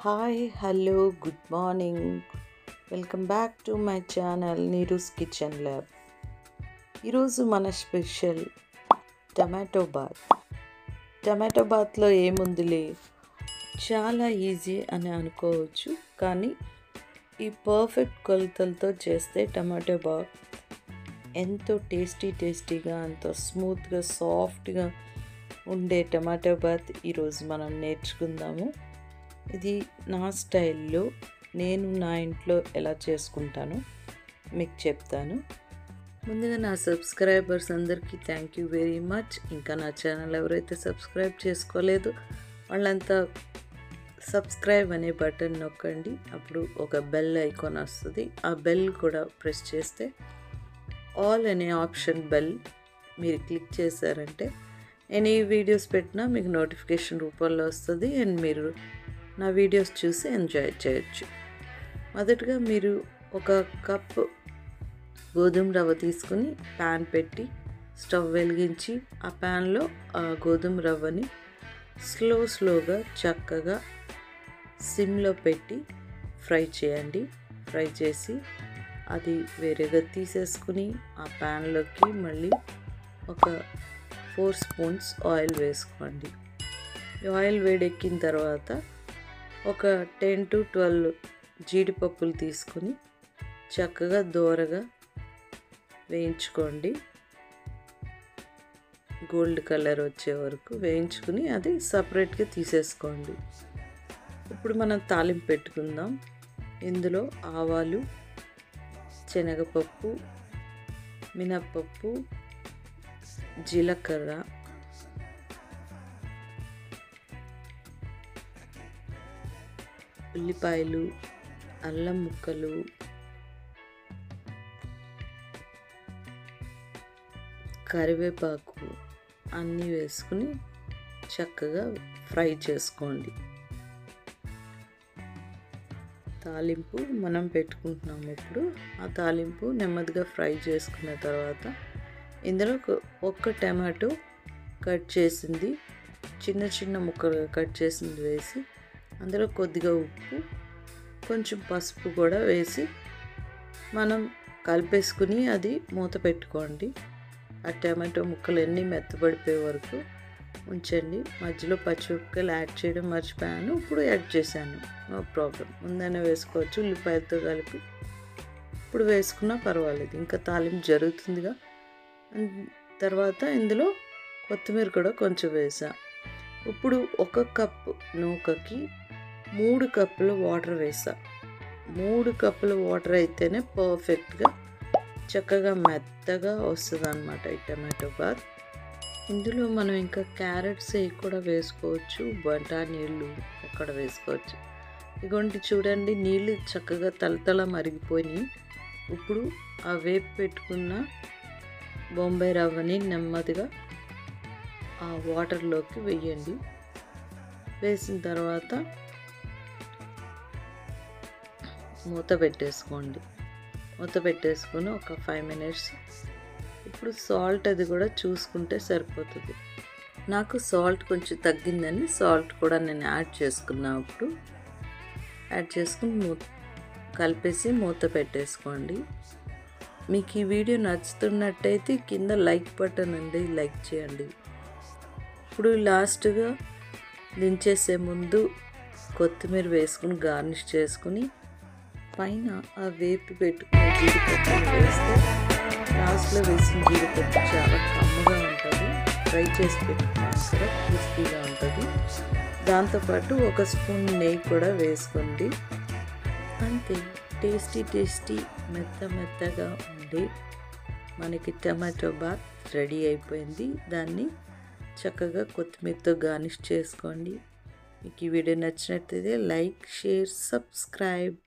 Hi, hello, good morning. Welcome back to my channel Neeru's Kitchen Lab. ఈరోజు మన special tomato bath. Tomato బాత్లో ఏముందిలే, చాలా easy అని అనుకోవచ్చు, కానీ ఈ పర్ఫెక్ట్ కొలతలతో చేస్తే టమాటో బాత్ ఎంతో టేస్టీగా ఎంతో స్మూత్గా సాఫ్ట్గా ఉండే టమాటో బాత్ ఈరోజు మనం నేర్చుకుందాము. ఇది నా స్టైల్లో నేను నా ఇంట్లో ఎలా చేసుకుంటానో మీకు చెప్తాను. ముందుగా నా సబ్స్క్రైబర్స్ అందరికీ థ్యాంక్ యూ వెరీ మచ్. ఇంకా నా ఛానల్ ఎవరైతే సబ్స్క్రైబ్ చేసుకోలేదో వాళ్ళంతా సబ్స్క్రైబ్ అనే బటన్ నొక్కండి. అప్పుడు ఒక బెల్ ఐకాన్ వస్తుంది. ఆ బెల్ కూడా ప్రెస్ చేస్తే ఆల్ అనే ఆప్షన్ బెల్ మీరు క్లిక్ చేశారంటే నేను ఈ వీడియోస్ పెట్టినా మీకు నోటిఫికేషన్ రూపంలో వస్తుంది అండ్ మీరు నా వీడియోస్ చూసి ఎంజాయ్ చేయొచ్చు. మొదటగా మీరు ఒక కప్పు గోధుమ రవ్వ తీసుకుని ప్యాన్ పెట్టి స్టవ్ వెలిగించి ఆ ప్యాన్లో ఆ గోధుమ రవ్వని స్లోగా చక్కగా సిమ్లో పెట్టి ఫ్రై చేయండి. ఫ్రై చేసి అది వేరేగా తీసేసుకుని ఆ ప్యాన్లోకి మళ్ళీ ఒక 4 స్పూన్స్ ఆయిల్ వేసుకోండి. ఈ ఆయిల్ వేడెక్కిన తర్వాత ఒక 10 to 12 జీడిపప్పులు తీసుకుని చక్కగా దోరగా వేయించుకోండి. గోల్డ్ కలర్ వచ్చే వరకు వేయించుకుని అది సపరేట్గా తీసేసుకోండి. ఇప్పుడు మనం తాలింపు పెట్టుకుందాం. ఇందులో ఆవాలు, శనగపప్పు, మినప్పప్పు, జీలకర్ర, ఉల్లిపాయలు, అల్లం ముక్కలు, కరివేపాకు అన్నీ వేసుకుని చక్కగా ఫ్రై చేసుకోండి. తాలింపు మనం పెట్టుకుంటున్నాము. ఇప్పుడు ఆ తాలింపు నెమ్మదిగా ఫ్రై చేసుకున్న తర్వాత ఇందులో ఒక టమాటో కట్ చేసింది చిన్న ముక్కలుగా కట్ చేసింది వేసి అందులో కొద్దిగా ఉప్పు, కొంచెం పసుపు కూడా వేసి మనం కలిపేసుకుని అది మూత పెట్టుకోండి. ఆ టమాటో ముక్కలు అన్నీ మెత్తబడిపోయే వరకు ఉంచండి. మధ్యలో పచ్చిమిరపకాయలు యాడ్ చేయడం మర్చిపోయాను, ఇప్పుడు యాడ్ చేశాను. నో ప్రాబ్లం, ముందైనా వేసుకోవచ్చు ఉల్లిపాయలతో కలిపి. ఇప్పుడు వేసుకున్నా పర్వాలేదు, ఇంకా తాలింపు జరుగుతుందిగా. తర్వాత ఇందులో కొత్తిమీర కూడా కొంచెం వేసా. ఇప్పుడు ఒక కప్పు నూకకి 3 కప్పులు వాటర్ వేసా. 3 కప్పులు వాటర్ అయితేనే పర్ఫెక్ట్గా చక్కగా మెత్తగా వస్తుంది అన్నమాట ఈ టమాటో బాత్. ఇందులో మనం ఇంకా క్యారెట్స్ కూడా వేసుకోవచ్చు, బఠానీళ్ళు అక్కడ వేసుకోవచ్చు. ఇగోండి చూడండి, నీళ్ళు చక్కగా తలతల మరిగిపోయినాయి. ఇప్పుడు ఆ వేపు పెట్టుకున్న బొంబాయి రవ్వని నెమ్మదిగా ఆ వాటర్లోకి వేయండి. వేసిన తర్వాత మూత పెట్టేసుకోండి. మూత పెట్టేసుకొని ఒక 5 minutes. ఇప్పుడు సాల్ట్ అది కూడా చూసుకుంటే సరిపోతుంది. నాకు సాల్ట్ కొంచెం తగ్గిందని సాల్ట్ కూడా నేను యాడ్ చేసుకున్నా. ఇప్పుడు యాడ్ చేసుకుని కలిపేసి మూత పెట్టేసుకోండి. మీకు ఈ వీడియో నచ్చుతున్నట్టయితే కింద లైక్ బటన్ అండి, లైక్ చేయండి. ఇప్పుడు లాస్ట్గా దించేసే ముందు కొత్తిమీర వేసుకుని గార్నిష్ చేసుకుని పైన ఆ వేపి పెట్టుకున్న జీడిపప్పుని వేస్తే లాస్ట్లో వేసిన జీడిపప్పు చాలా కమ్మగా ఉంటుంది. ఫ్రై చేసి పెట్టుకున్నాను కదా, క్రిస్పీగా ఉంటుంది. దాంతోపాటు 1 స్పూన్ నెయ్యి కూడా వేసుకోండి. అంతే, టేస్టీ మెత్తగా ఉండి మనకి టమాటో బాత్ రెడీ అయిపోయింది. దాన్ని చక్కగా కొత్తిమీరతో గార్నిష్ చేసుకోండి. మీకు ఈ వీడియో నచ్చినట్లయితే లైక్, షేర్, సబ్స్క్రైబ్.